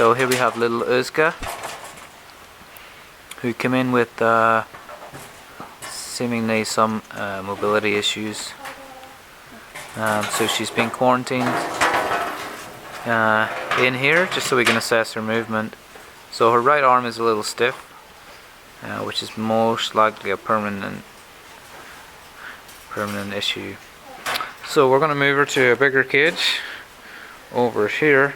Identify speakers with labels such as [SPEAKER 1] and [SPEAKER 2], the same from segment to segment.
[SPEAKER 1] So here we have little Uzka, who came in with seemingly some mobility issues. So she's been quarantined in here just so we can assess her movement. So her right arm is a little stiff, which is most likely a permanent issue. So we're going to move her to a bigger cage over here.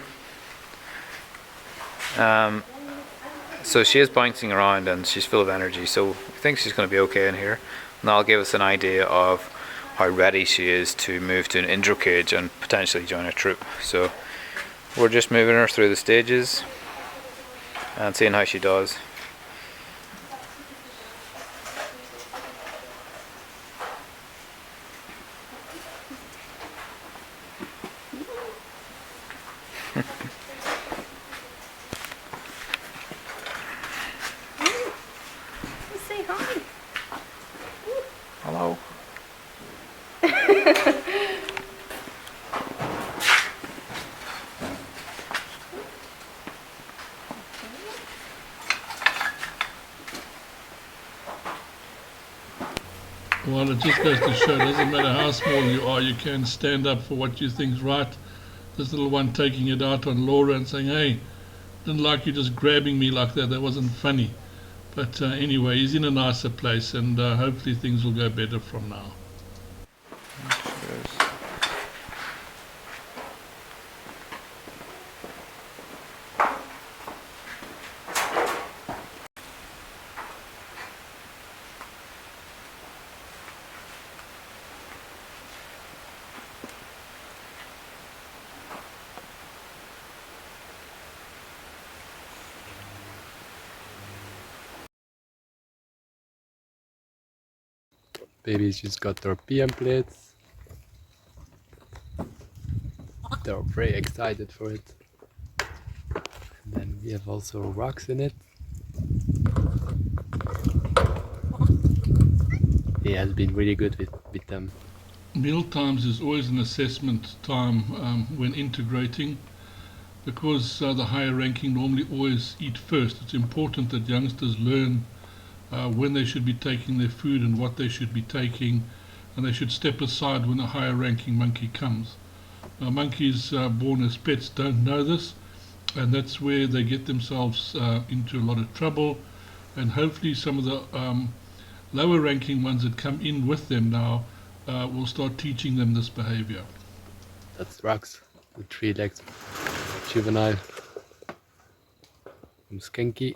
[SPEAKER 1] So she is bouncing around and she's full of energy, so I think she's going to be okay in here, and that'll give us an idea of how ready she is to move to an indoor cage and potentially join a troop. So we're just moving her through the stages and seeing how she does.
[SPEAKER 2] Say hi.
[SPEAKER 1] Hello.
[SPEAKER 3] Well, it just goes to show, it doesn't matter how small you are, you can stand up for what you think's right. This little one taking it out on Laura and saying, hey, didn't like you just grabbing me like that wasn't funny. But anyway, he's in a nicer place, and hopefully things will go better from now.
[SPEAKER 4] Babies just got their PM plates. They're very excited for it. And then we have also rocks in it. He has been really good with them.
[SPEAKER 3] Meal times is always an assessment time when integrating, because the higher ranking normally always eat first. It's important that youngsters learn when they should be taking their food and what they should be taking, and they should step aside when a higher ranking monkey comes. Monkeys born as pets don't know this, and that's where they get themselves into a lot of trouble, and hopefully some of the lower ranking ones that come in with them now will start teaching them this behavior.
[SPEAKER 4] That's Rux with 3 legs. Juvenile. From Skunkey.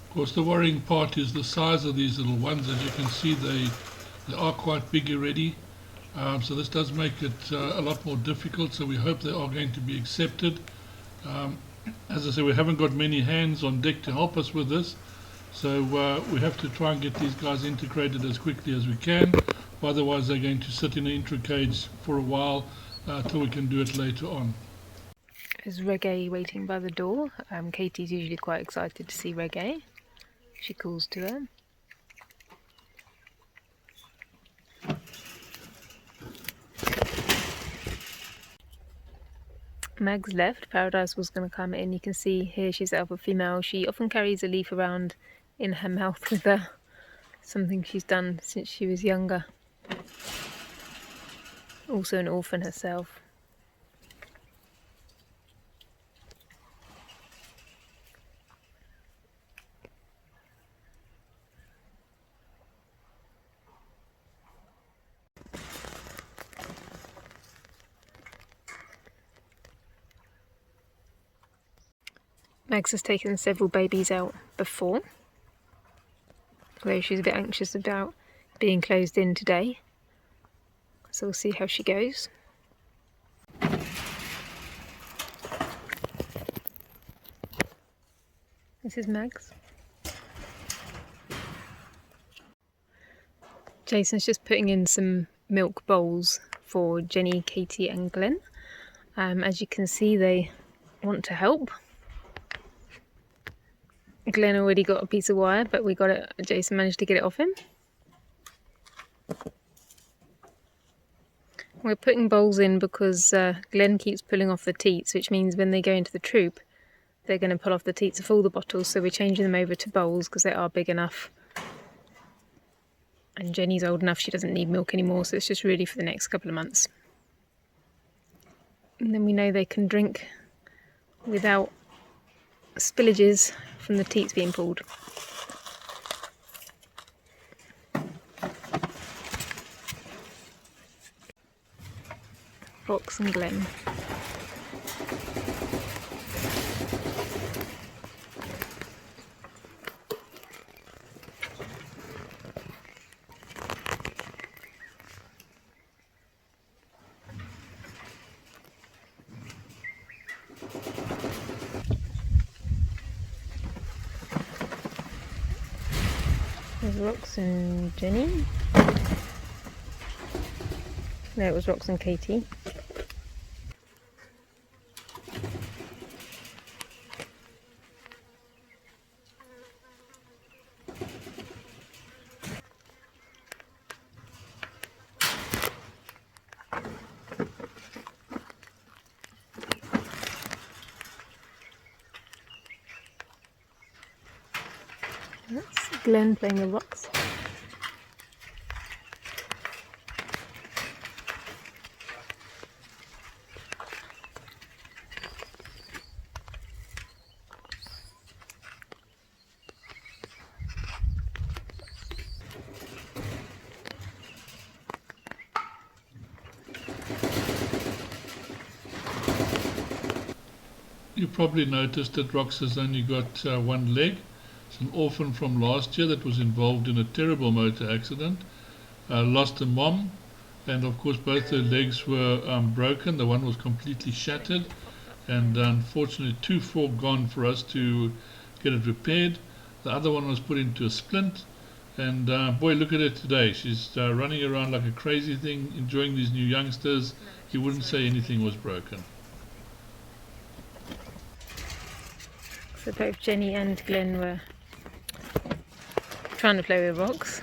[SPEAKER 3] Of course, the worrying part is the size of these little ones. As you can see, they are quite big already. So this does make it a lot more difficult, so we hope they are going to be accepted. As I say, we haven't got many hands on deck to help us with this, so we have to try and get these guys integrated as quickly as we can. Otherwise, they're going to sit in an intro cage for a while till we can do it later on.
[SPEAKER 2] There's Reggae waiting by the door. Katie's usually quite excited to see Reggae. She calls to her. Meg's left. Paradise was going to come in. You can see here she's alpha female. She often carries a leaf around in her mouth with her. Something she's done since she was younger. Also an orphan herself. Max has taken several babies out before, although she's a bit anxious about being closed in today, so we'll see how she goes. This is Max. Jason's just putting in some milk bowls for Jenny, Katy and Glen. As you can see, they want to help. Glen already got a piece of wire, but Jason managed to get it off him. We're putting bowls in because Glen keeps pulling off the teats, which means when they go into the troop, they're going to pull off the teats of all the bottles, so we're changing them over to bowls because they are big enough. And Jenny's old enough, she doesn't need milk anymore, so it's just really for the next couple of months. And then we know they can drink without spillages from the teats being pulled. Rox and Glen. There's Rox and Jenny. No, it was Rox and Katy. That's Glen playing the rocks.
[SPEAKER 3] You probably noticed that Rox has only got one leg. It's an orphan from last year that was involved in a terrible motor accident, lost a mom, and of course both her legs were broken. The one was completely shattered, and unfortunately too far gone for us to get it repaired. The other one was put into a splint, and boy, look at her today. She's running around like a crazy thing, enjoying these new youngsters. You wouldn't say anything was broken.
[SPEAKER 2] So both Jenny and Glen were trying to play with rocks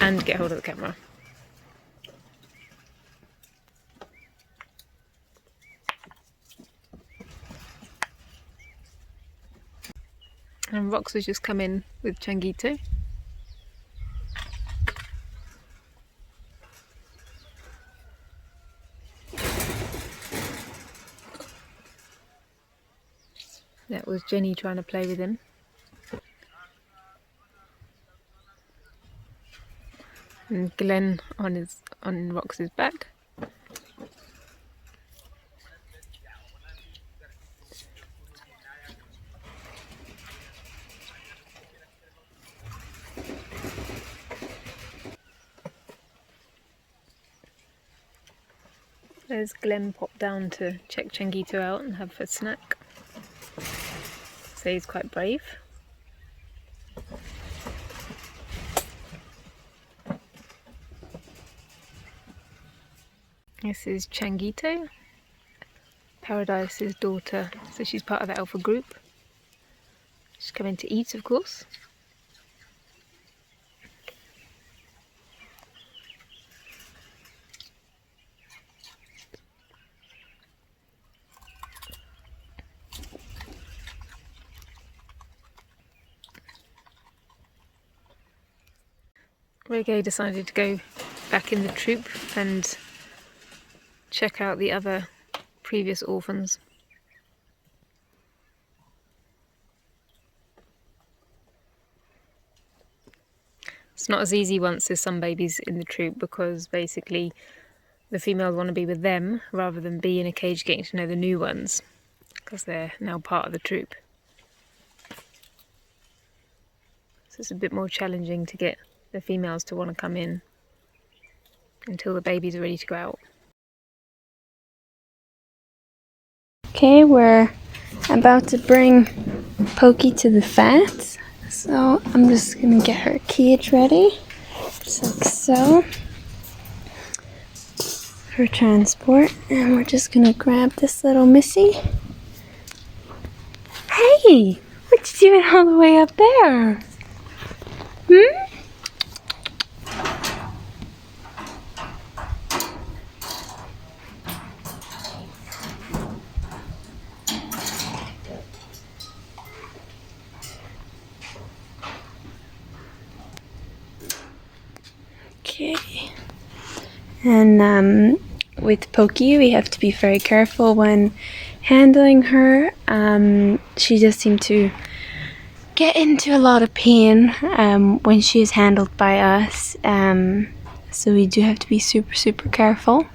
[SPEAKER 2] and get hold of the camera. And Rox has just come in with Changuito. That was Jenny trying to play with him. And Glen on Rox's back. There's Glen popped down to check Changuito out and have a snack. So he's quite brave. This is Changuito, Paradise's daughter, so she's part of the alpha group. She's coming to eat, of course. Reggae decided to go back in the troop and check out the other previous orphans. It's not as easy once as some babies in the troop because basically the females want to be with them rather than be in a cage getting to know the new ones because they're now part of the troop. it's a bit more challenging to get the females to want to come in until the babies are ready to go out.
[SPEAKER 5] Okay, we're about to bring Pokey to the vet, so I'm just gonna get her cage ready, just like so, for transport. And we're just gonna grab this little missy. Hey, what you doing all the way up there? Okay. And with Pokey, we have to be very careful when handling her. She does seem to get into a lot of pain when she is handled by us. So we do have to be super, super careful.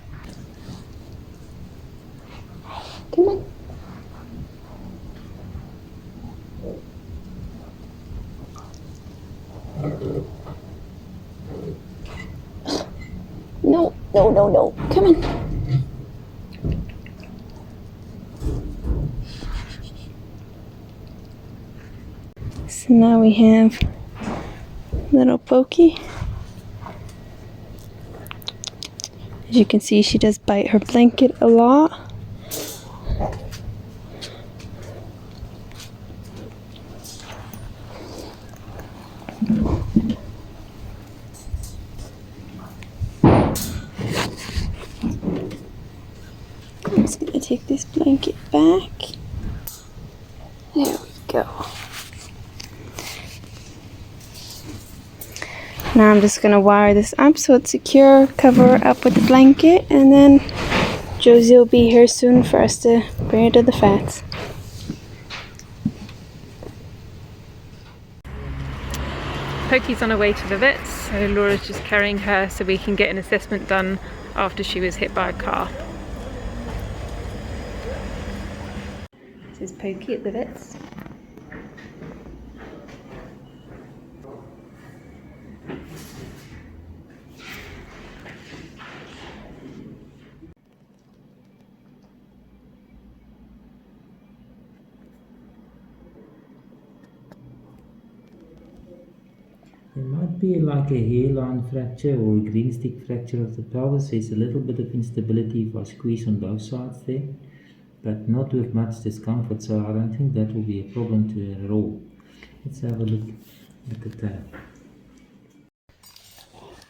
[SPEAKER 5] Come on. No, no, no, no. Come on. So now we have little Pokey. As you can see, she does bite her blanket a lot. I'm just going to take this blanket back. There we go. Now I'm just going to wire this up so it's secure, cover her up with the blanket, and then Josie will be here soon for us to bring her to the vet.
[SPEAKER 2] Pokey's on her way to the vets, so Laura's just carrying her so we can get an assessment done after she was hit by a car. This is Pokey at the vets.
[SPEAKER 6] There might be like a hairline fracture or a green stick fracture of the pelvis. There's a little bit of instability if I squeeze on both sides there, but not with much discomfort, so I don't think that will be a problem to her at all. Let's have a look at the tail.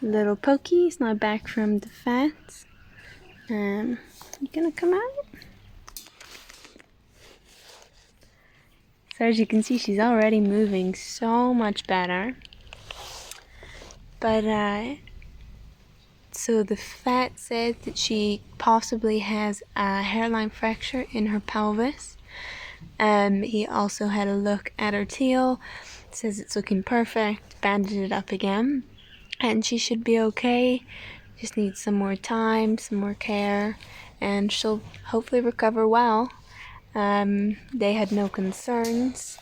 [SPEAKER 5] Little Pokey is now back from the vet. You gonna come out? So as you can see, she's already moving so much better. But so the vet said that she possibly has a hairline fracture in her pelvis. He also had a look at her tail, says it's looking perfect, bandaged it up again, and she should be okay. Just needs some more time, some more care, and she'll hopefully recover well. They had no concerns.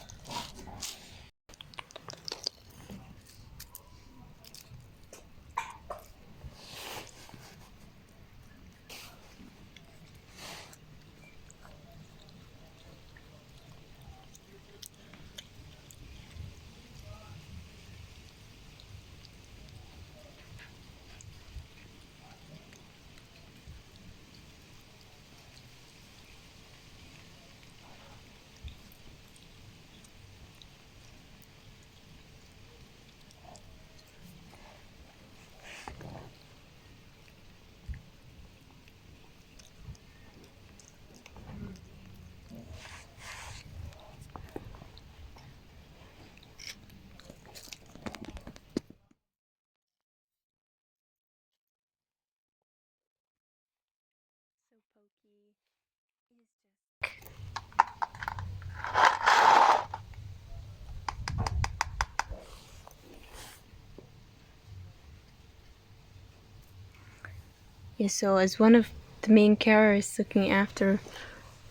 [SPEAKER 5] Yeah, so as one of the main carers looking after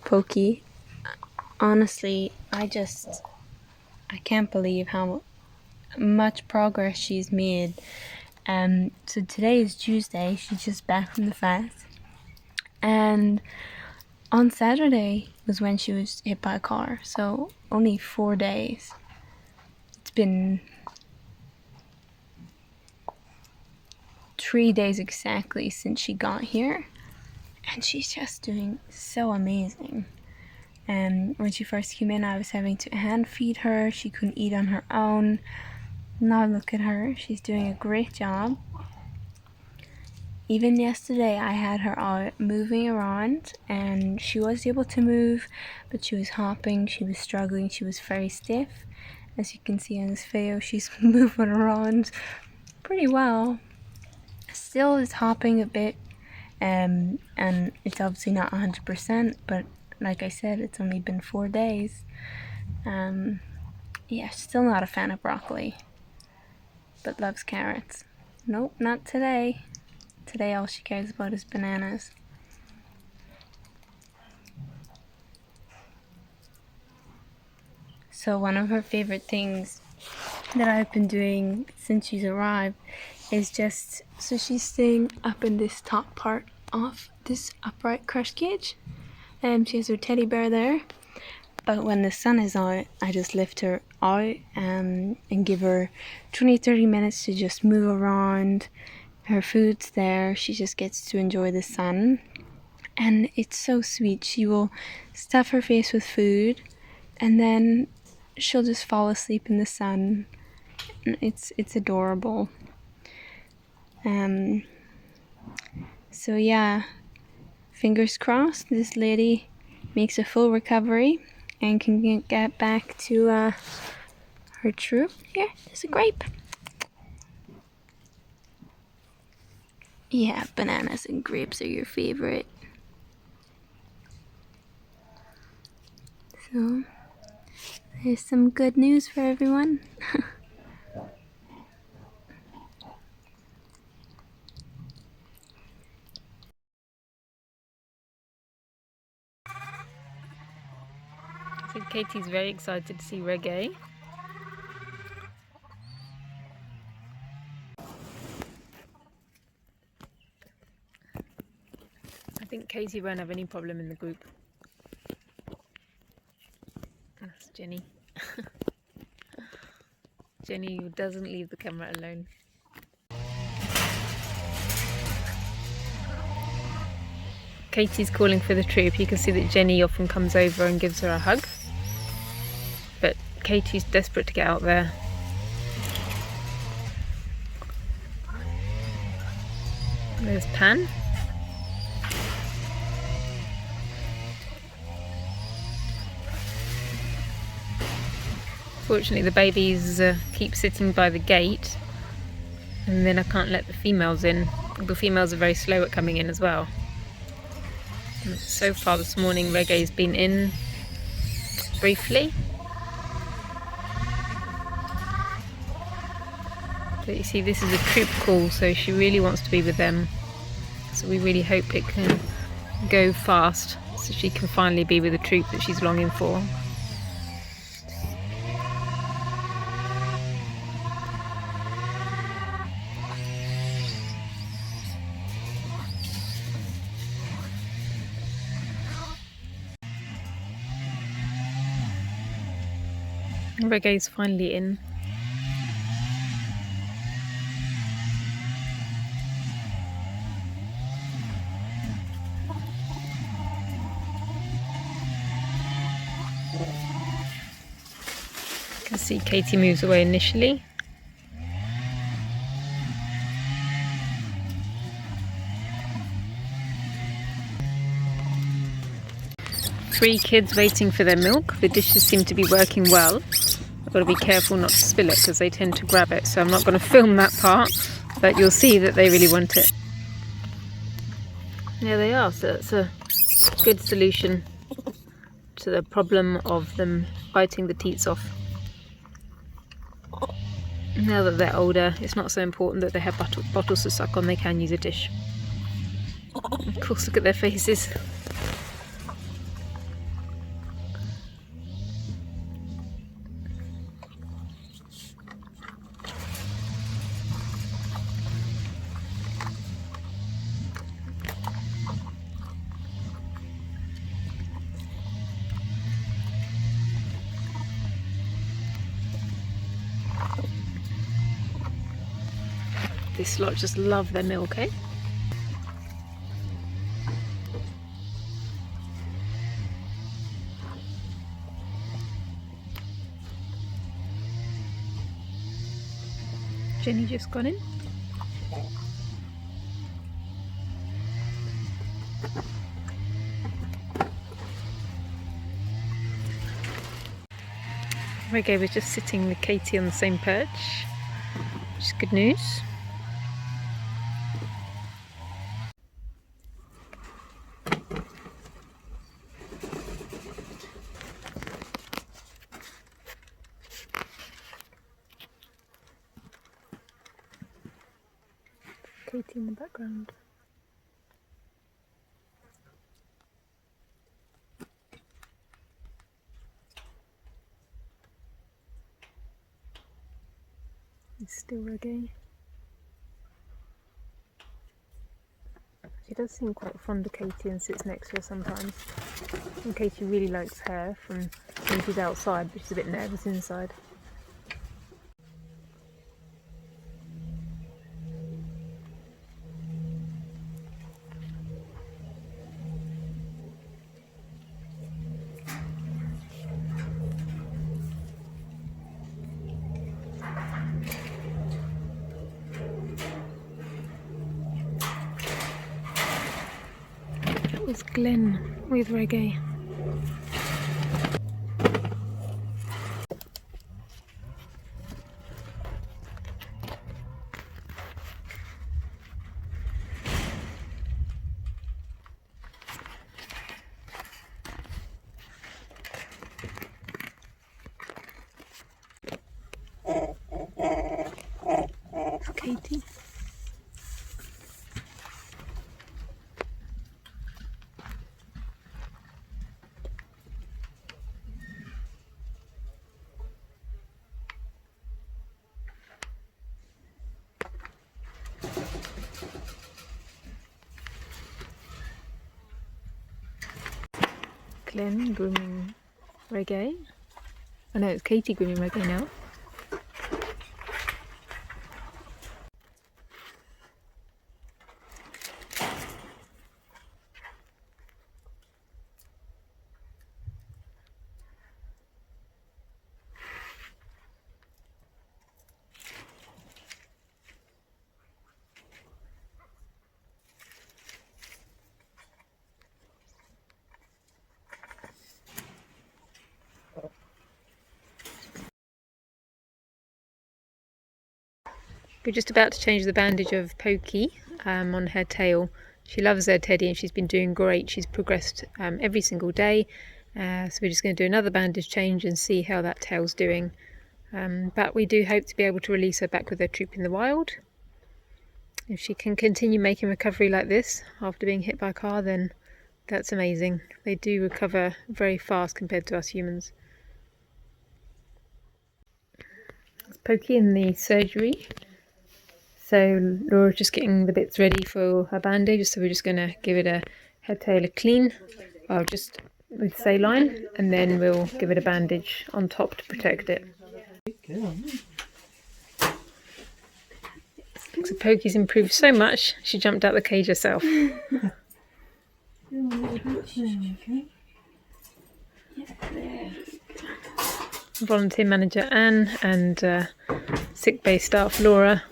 [SPEAKER 5] Pokey, honestly, I can't believe how much progress she's made. So today is Tuesday, she's just back from the fast, and on Saturday was when she was hit by a car, so only 4 days. It's been 3 days exactly since she got here, and she's just doing so amazing. When she first came in, I was having to hand feed her. She couldn't eat on her own. Now look at her, she's doing a great job. Even yesterday I had her out moving around, and she was able to move, but she was hopping, she was struggling, she was very stiff. As you can see on this video, she's moving around pretty well. Still is hopping a bit, and it's obviously not 100%, but like I said, it's only been 4 days. Yeah, still not a fan of broccoli, but loves carrots. Nope, not today. Today all she cares about is bananas. So one of her favorite things that I've been doing since she's arrived is just, so she's staying up in this top part of this upright crush cage, and she has her teddy bear there. But when the sun is out, I just lift her out and give her 20-30 minutes to just move around. Her food's there, she just gets to enjoy the sun, and it's so sweet. She will stuff her face with food, and then she'll just fall asleep in the sun. It's adorable. So yeah, fingers crossed this lady makes a full recovery and can get back to her troop. Here, there's a grape. Yeah, bananas and grapes are your favorite. So, there's some good news for everyone.
[SPEAKER 2] So Katie's very excited to see Reggae. I think Katie won't have any problem in the group. That's Jenny. Jenny doesn't leave the camera alone. Katie's calling for the troop. You can see that Jenny often comes over and gives her a hug. But Katie's desperate to get out there. There's Pan. Fortunately, the babies keep sitting by the gate, and then I can't let the females in. The females are very slow at coming in as well. And so far this morning, Reggae's been in briefly. But you see, this is a troop call, so she really wants to be with them. So we really hope it can go fast, so she can finally be with the troop that she's longing for. Reggae's finally in. You can see Katie moves away initially. Three kids waiting for their milk. The dishes seem to be working well. I've got to be careful not to spill it because they tend to grab it, so I'm not going to film that part, but you'll see that they really want it. There they are, so it's a good solution to the problem of them biting the teats off. Now that they're older, it's not so important that they have bottles to suck on, they can use a dish. Of course, look at their faces. This lot just love their milk, eh? Jenny just gone in. Reggae was just sitting with Katy on the same perch, which is good news. Katy in the background. It's still Reggae. She does seem quite fond of Katy and sits next to her sometimes. And Katy really likes her from when she's outside, but she's a bit nervous inside. That was Glen with Reggae. Katy. Glen grooming Reggae. Oh no, it's Katy grooming Reggae now. We're just about to change the bandage of Pokey on her tail. She loves her teddy and she's been doing great. She's progressed every single day. So we're just going to do another bandage change and see how that tail's doing. But we do hope to be able to release her back with her troop in the wild. If she can continue making recovery like this after being hit by a car, then that's amazing. They do recover very fast compared to us humans. It's Pokey in the surgery. So Laura's just getting the bits ready for her bandage, so we're just going to give it her tail a clean, just with saline, and then we'll give it a bandage on top to protect it. So Pokey's improved so much, she jumped out the cage herself. Volunteer manager Anne and sick bay staff Laura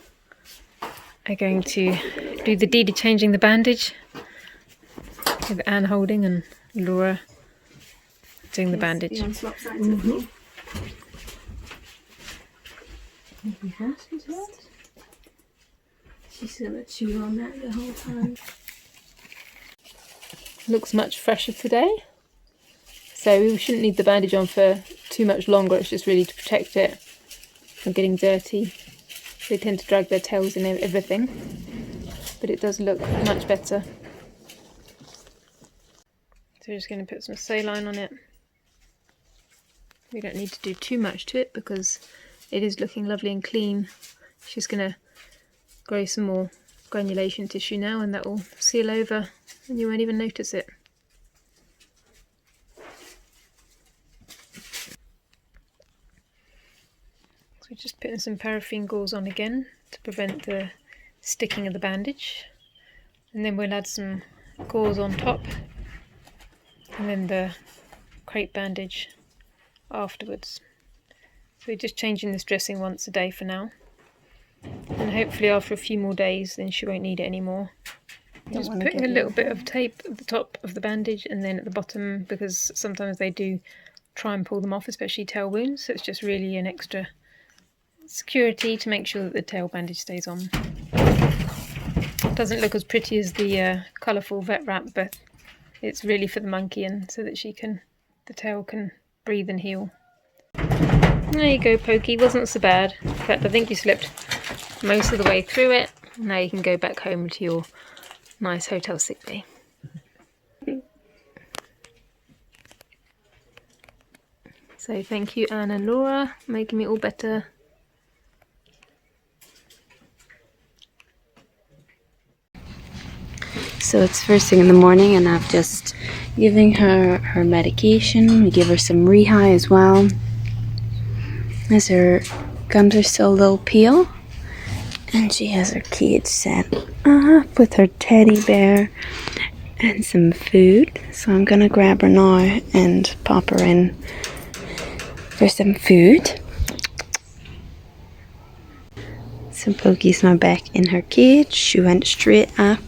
[SPEAKER 2] are going to do the deed of changing the bandage, with Anne holding and Laura doing the bandage.
[SPEAKER 5] She's gonna chew on that the whole time.
[SPEAKER 2] Looks much fresher today, so we shouldn't need the bandage on for too much longer. It's just really to protect it from getting dirty. They tend to drag their tails in everything, but it does look much better. So we're just going to put some saline on it. We don't need to do too much to it because it is looking lovely and clean. It's just going to grow some more granulation tissue now, and that will seal over and you won't even notice it. So we're just putting some paraffin gauze on again to prevent the sticking of the bandage, and then we'll add some gauze on top, and then the crepe bandage afterwards. So we're just changing this dressing once a day for now, and hopefully after a few more days then she won't need it anymore. Just putting a little bit of tape at the top of the bandage and then at the bottom, because sometimes they do try and pull them off, especially tail wounds, so it's just really an extra security to make sure that the tail bandage stays on. It doesn't look as pretty as the colourful vet wrap, but it's really for the monkey and so that the tail can breathe and heal. There you go, Pokey. Wasn't so bad. In fact, I think you slept most of the way through it. Now you can go back home to your nice hotel sick bay. So thank you, Anne and Laura, making me all better.
[SPEAKER 5] So it's first thing in the morning and I've just given her her medication. We give her some rehab as well. As her gums are still a little peel. And she has her cage set up with her teddy bear and some food. So I'm gonna grab her now and pop her in for some food. So Pokey's now back in her cage. She went straight up.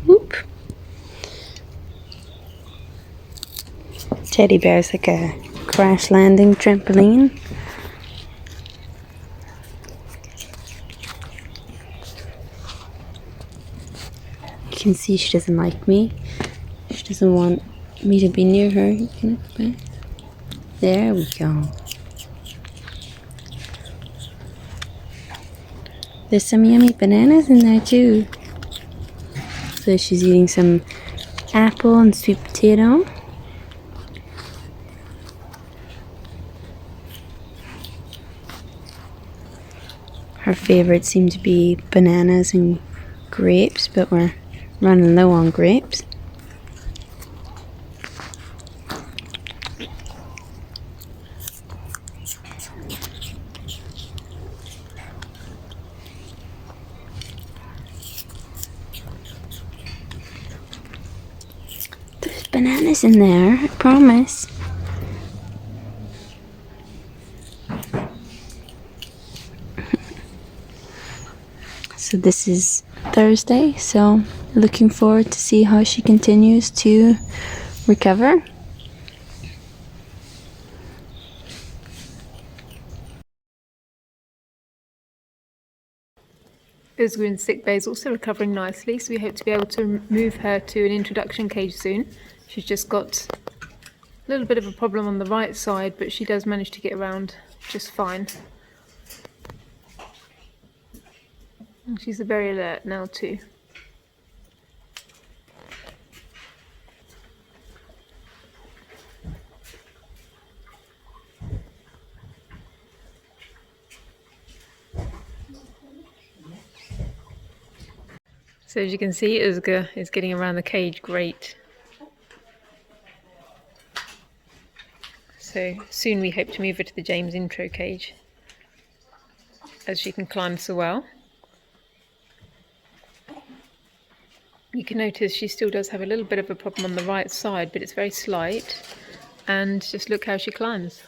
[SPEAKER 5] Whoop. Teddy bear's like a crash landing trampoline. You can see she doesn't like me. She doesn't want me to be near her. There we go. There's some yummy bananas in there too. So she's eating some apple and sweet potato. Her favorites seem to be bananas and grapes, but we're running low on grapes. There's bananas in there, I promise. So this is Thursday, so looking forward to see how she continues to recover.
[SPEAKER 2] Uzga in sick bay is also recovering nicely, so we hope to be able to move her to an introduction cage soon. She's just got a little bit of a problem on the right side, but she does manage to get around just fine. And she's very alert now too. So as you can see, Uzga is getting around the cage great. So soon we hope to move her to the James intro cage, as she can climb so well. You can notice she still does have a little bit of a problem on the right side, but it's very slight. And just look how she climbs.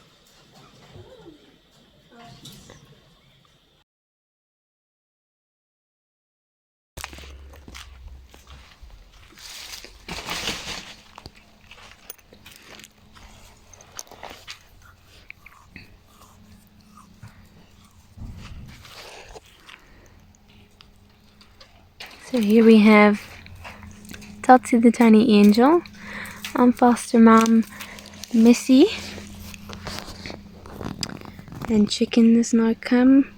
[SPEAKER 5] So here we have Totsie the tiny angel, foster mom Missy, and Chicken has now come.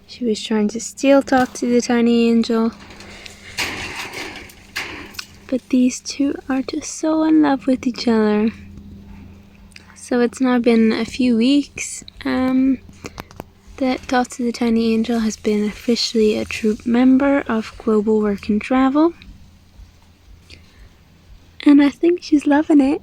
[SPEAKER 5] She was trying to steal Totsie the tiny angel, but these two are just so in love with each other. So it's now been a few weeks. They're that Dottie the Tiny Angel has been officially a troop member of Global Work and Travel. And I think she's loving it.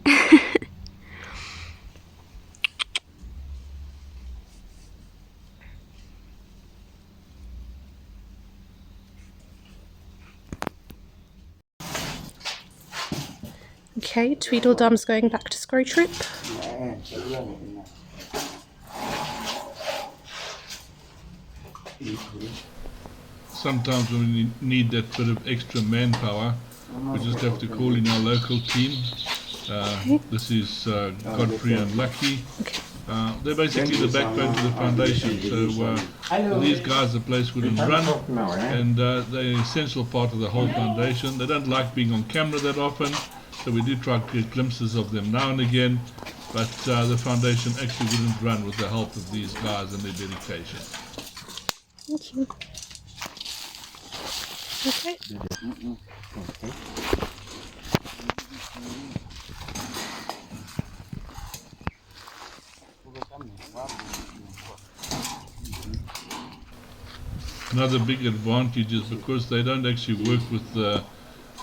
[SPEAKER 7] Okay, Tweedledum's going back to Scrow Troop.
[SPEAKER 3] Sometimes when we need that bit of extra manpower, we just have to call in our local team. This is Godfrey and Lucky. They're basically the backbone to the foundation. So these guys, the place wouldn't run, and they're an essential part of the whole foundation. They don't like being on camera that often, so we do try to get glimpses of them now and again. But the foundation actually wouldn't run with the help of these guys and their dedication.
[SPEAKER 7] Thank you. Okay.
[SPEAKER 3] Another big advantage is because they don't actually work with the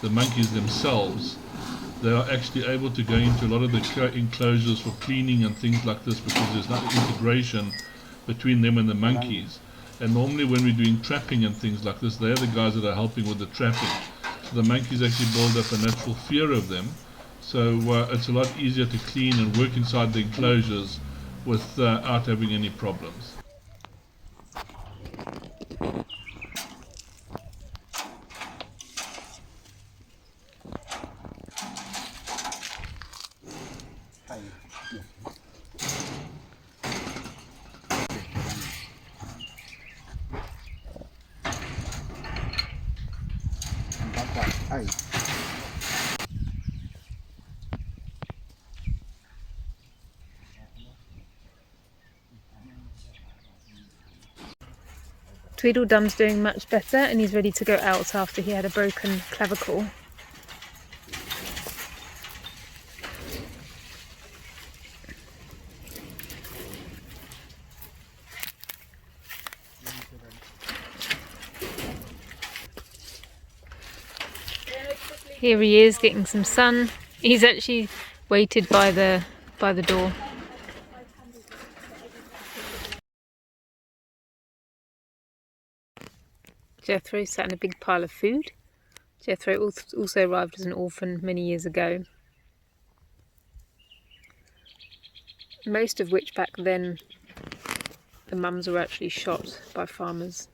[SPEAKER 3] monkeys themselves, they are actually able to go into a lot of the enclosures for cleaning and things like this, because there's no integration between them and the monkeys. And normally when we're doing trapping and things like this, they're the guys that are helping with the trapping. So the monkeys actually build up a natural fear of them. So it's a lot easier to clean and work inside the enclosures without having any problems.
[SPEAKER 2] Tweedledum's doing much better and he's ready to go out after he had a broken clavicle. Here he is getting some sun. He's actually waited by the door. Jethro sat in a big pile of food. Jethro also arrived as an orphan many years ago. Most of which back then the mums were actually shot by farmers.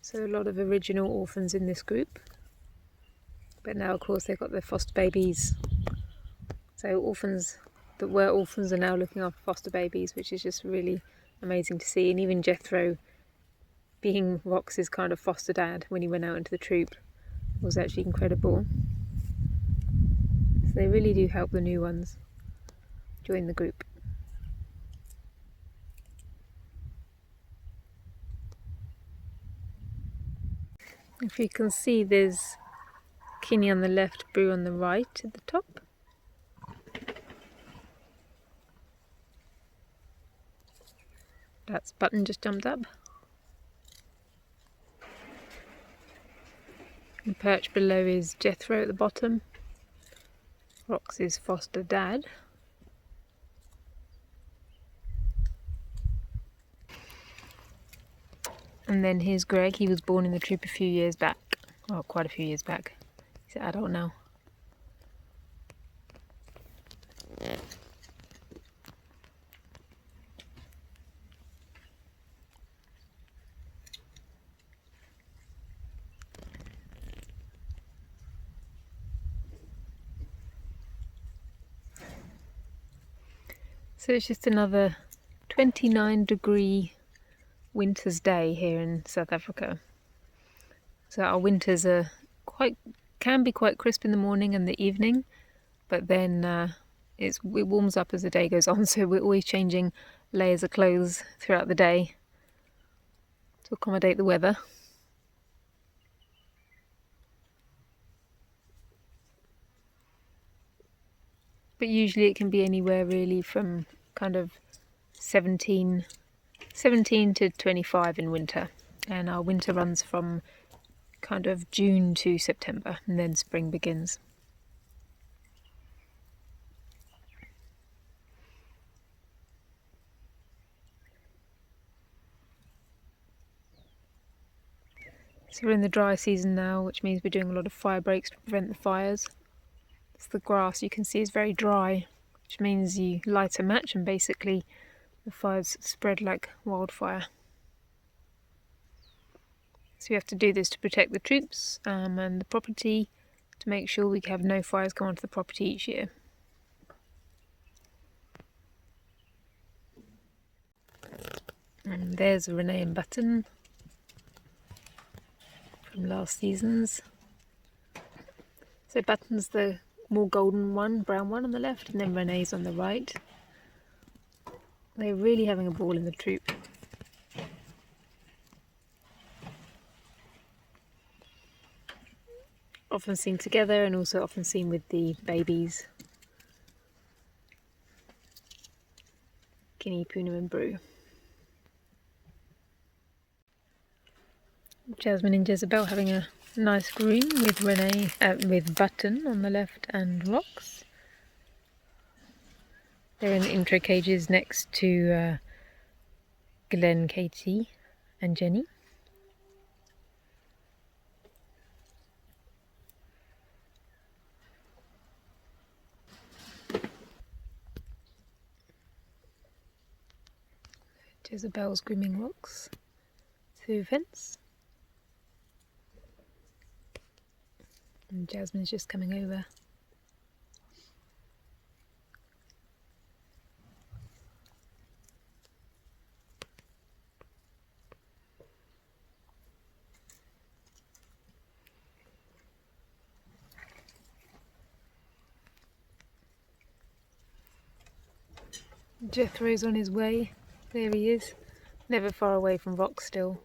[SPEAKER 2] So a lot of original orphans in this group. But now of course they've got their foster babies. So orphans that were orphans are now looking after foster babies, which is just really amazing to see. And even Jethro, being Rox's kind of foster dad when he went out into the troop, was actually incredible. So they really do help the new ones join the group. If you can see, there's Kinney on the left, Brew on the right at the top. That's Button just jumped up. The perch below is Jethro at the bottom, Rox's foster dad. And then here's Greg. He was born in the troop a few years back. Well, quite a few years back. He's an adult now. So it's just another 29-degree winter's day here in South Africa. So our winters are can be quite crisp in the morning and the evening, but then it warms up as the day goes on, so we're always changing layers of clothes throughout the day to accommodate the weather. But usually it can be anywhere really from kind of 17 to 25 in winter, and our winter runs from kind of June to September, and then spring begins. So we're in the dry season now, which means we're doing a lot of fire breaks to prevent the fires. So the grass you can see is very dry, which means you light a match and basically the fires spread like wildfire. So we have to do this to protect the troops and the property, to make sure we have no fires come onto the property each year. And there's Renee and Button from last season's. So Button's the more golden one, brown one on the left, and then Renee's on the right. They're really having a ball in the troop. Often seen together and also often seen with the babies. Guinea, Puna and Brew. Jasmine and Jezebel having a nice groom with with Button on the left and Rox. They're in the intro cages next to Glen, Katy and Jenny. Jezebel's grooming Rox through the fence. And Jasmine's just coming over. Jethro's on his way. There he is. Never far away from Rox still.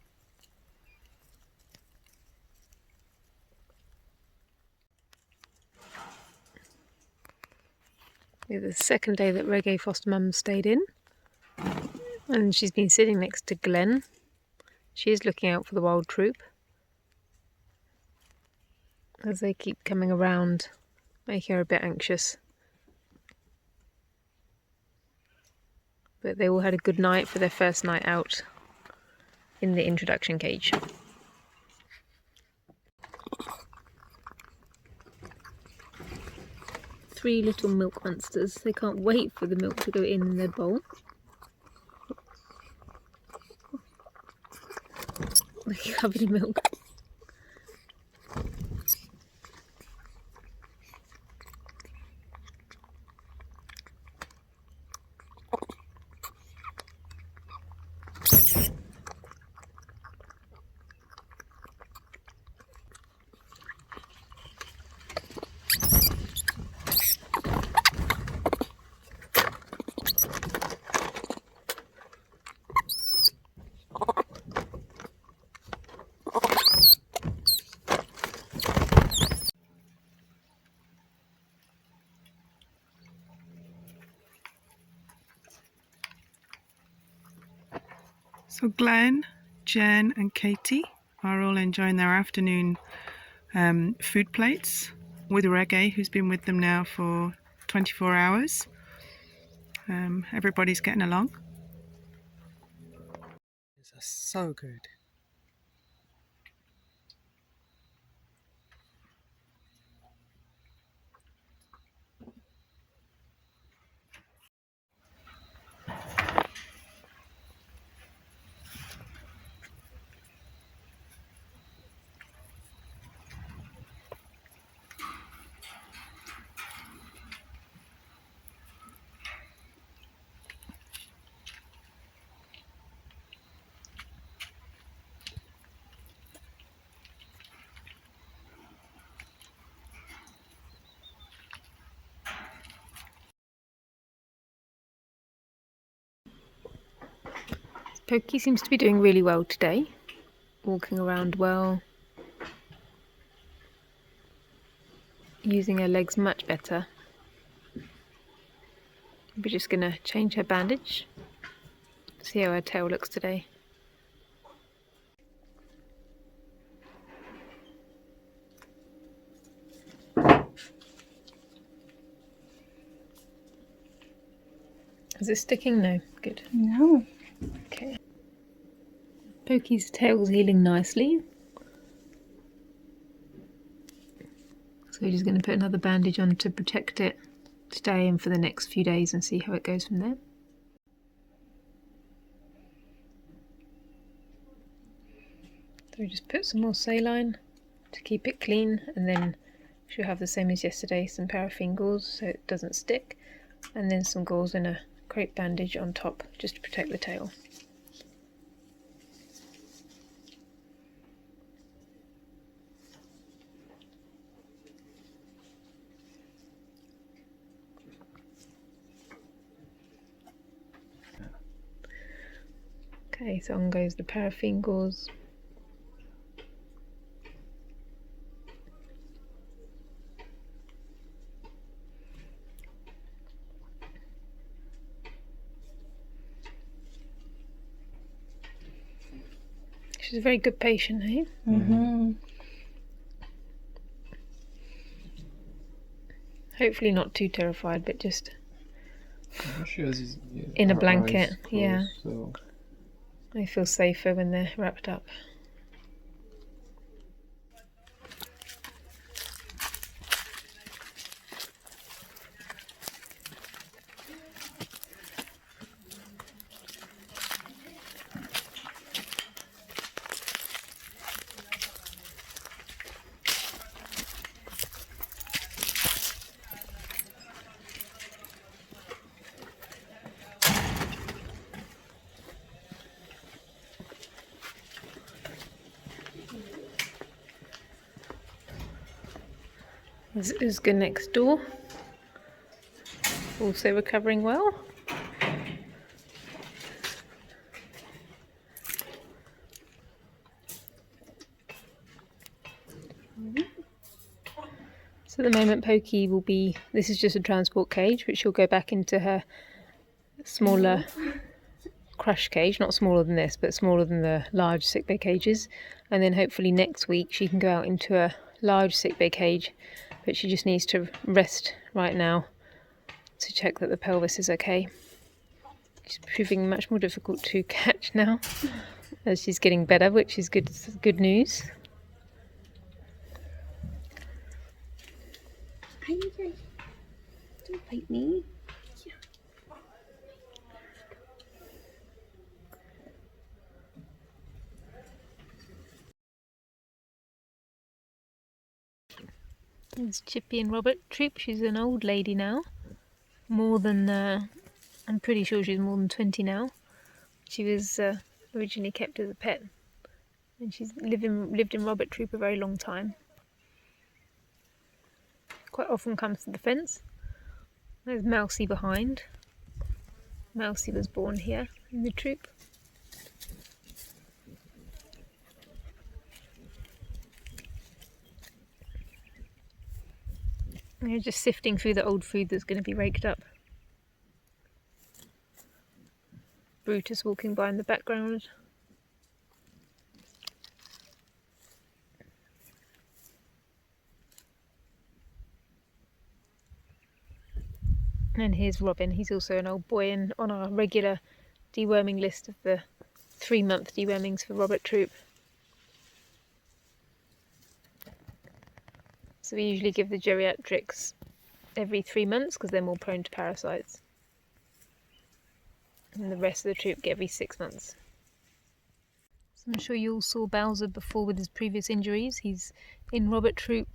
[SPEAKER 2] It's the second day that Reggae foster mum stayed in, and she's been sitting next to Glen. She is looking out for the wild troop as they keep coming around, making her a bit anxious. But they all had a good night for their first night out in the introduction cage. Three little milk monsters. They can't wait for the milk to go in their bowl. They're covered in milk.
[SPEAKER 8] So Glen, Jen and Katy are all enjoying their afternoon food plates with Reggae, who's been with them now for 24 hours. Everybody's getting along.
[SPEAKER 9] These are so good.
[SPEAKER 2] Pokey seems to be doing really well today, walking around well, using her legs much better. We're just going to change her bandage. See how her tail looks today. Is it sticking? No. Good.
[SPEAKER 5] No.
[SPEAKER 2] Okay. Pokey's tail's healing nicely. So we're just going to put another bandage on to protect it today and for the next few days and see how it goes from there. So we just put some more saline to keep it clean, and then she'll have the same as yesterday, some paraffin gauze so it doesn't stick, and then some gauze and a crepe bandage on top just to protect the tail. Okay, so on goes the paraffin gauze. She's a very good patient, eh?
[SPEAKER 5] Mm-hmm.
[SPEAKER 2] Hopefully not too terrified, but just
[SPEAKER 4] She has
[SPEAKER 2] in a
[SPEAKER 4] her
[SPEAKER 2] blanket.
[SPEAKER 4] eyes
[SPEAKER 2] Yeah,
[SPEAKER 4] closed, so
[SPEAKER 2] they feel safer when they're wrapped up. This is good next door. Also recovering well. So at the moment Pokey will be, this is just a transport cage, which she'll go back into her smaller crush cage, not smaller than this, but smaller than the large sickbay cages. And then hopefully next week she can go out into a large sickbay cage, but she just needs to rest right now to check that the pelvis is okay. She's proving much more difficult to catch now as she's getting better, which is good news.
[SPEAKER 5] Don't bite me.
[SPEAKER 2] There's Chippy and Robert Troop. She's an old lady now. More than, I'm pretty sure she's more than 20 now. She was originally kept as a pet. And she's lived in Robert Troop a very long time. Quite often comes to the fence. There's Mousy behind. Mousy was born here in the troop. They're just sifting through the old food that's going to be raked up. Brutus walking by in the background. And here's Robin. He's also an old boy and on our regular deworming list of the 3-month dewormings for Robert Troop. So we usually give the geriatrics every 3 months because they're more prone to parasites. And the rest of the troop get every 6 months. So I'm sure you all saw Bowser before with his previous injuries. He's in Robert Troop,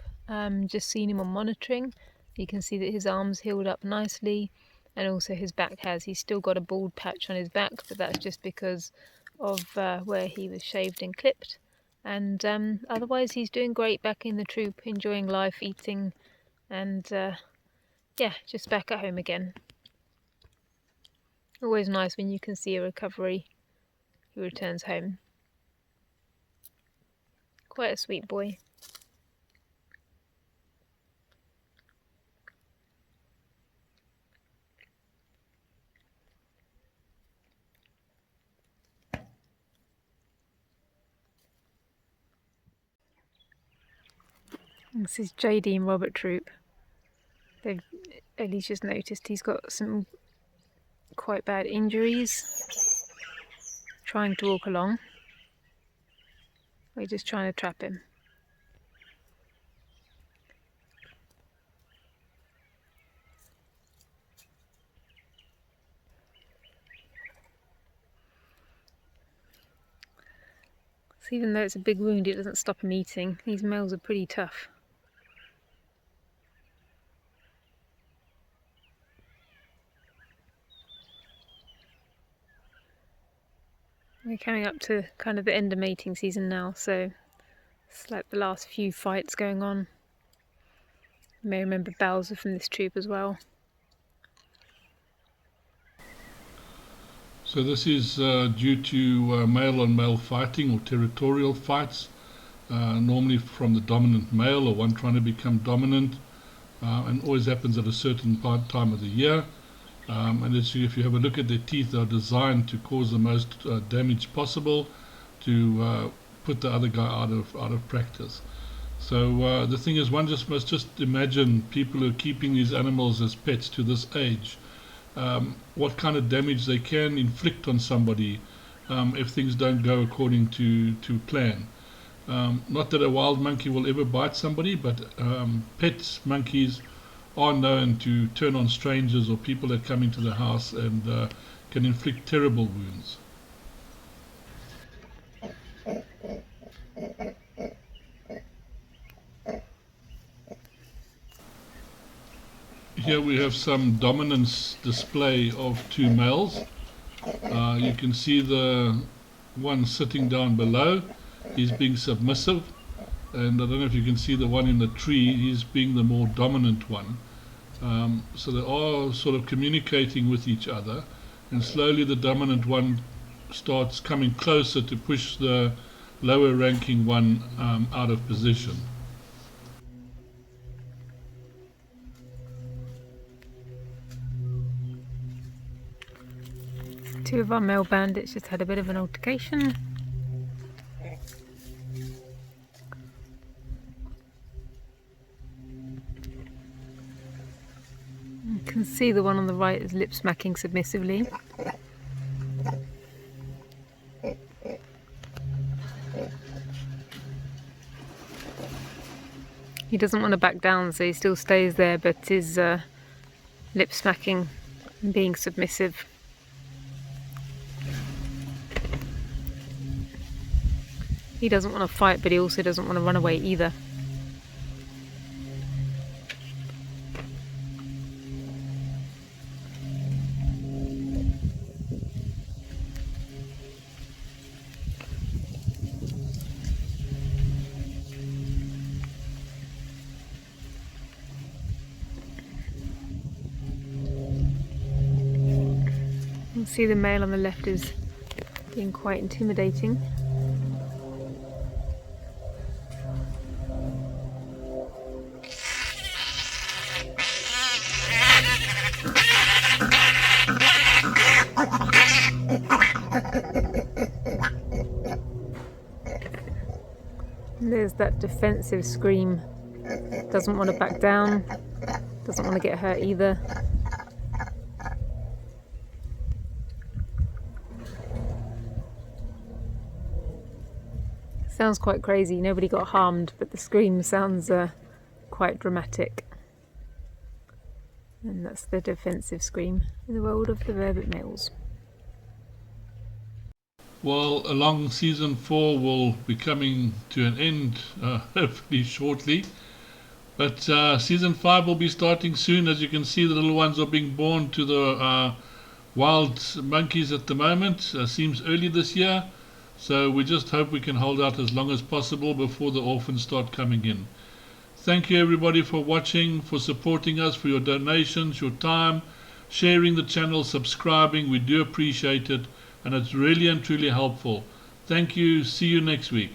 [SPEAKER 2] just seen him on monitoring. You can see that his arms healed up nicely, and also his back has. He's still got a bald patch on his back, but that's just because of where he was shaved and clipped. And otherwise he's doing great back in the troop, enjoying life, eating, and yeah, just back at home again. Always nice when you can see a recovery who returns home. Quite a sweet boy. This is JD and Robert Troop. Ellie's just noticed he's got some quite bad injuries. Trying to walk along. We're just trying to trap him. So even though it's a big wound, it doesn't stop him eating. These males are pretty tough. We're coming up to kind of the end of mating season now, so it's like the last few fights going on. You may remember Bowser from this troop as well.
[SPEAKER 3] So this is due to male-on-male fighting or territorial fights, normally from the dominant male or one trying to become dominant, and always happens at a certain time of the year. And if you have a look at their teeth, they are designed to cause the most damage possible, to put the other guy out of practice. So the thing is, one must just imagine people who are keeping these animals as pets to this age, what kind of damage they can inflict on somebody if things don't go according to plan. Not that a wild monkey will ever bite somebody, but pet monkeys are known to turn on strangers or people that come into the house and can inflict terrible wounds. Here we have some dominance display of two males. You can see the one sitting down below, he's being submissive, and I don't know if you can see the one in the tree, he's being the more dominant one. So they are sort of communicating with each other, and slowly the dominant one starts coming closer to push the lower ranking one out of position.
[SPEAKER 2] Two of our male bandits just had a bit of an altercation. You can see the one on the right is lip smacking submissively. He doesn't want to back down, so he still stays there, but is lip smacking and being submissive. He doesn't want to fight, but he also doesn't want to run away either. You can see the male on the left is being quite intimidating. There's that defensive scream. Doesn't want to back down. Doesn't want to get hurt either. Sounds quite crazy. Nobody got harmed, but the scream sounds quite dramatic. And that's the defensive scream in the world of the vervet males.
[SPEAKER 3] Well, along season 4 will be coming to an end hopefully shortly, but season 5 will be starting soon. As you can see, the little ones are being born to the wild monkeys at the moment. Seems early this year, so we just hope we can hold out as long as possible before the orphans start coming in. Thank you everybody for watching, for supporting us, for your donations, your time, sharing the channel, subscribing. We do appreciate it, and it's really and truly helpful. Thank you. See you next week.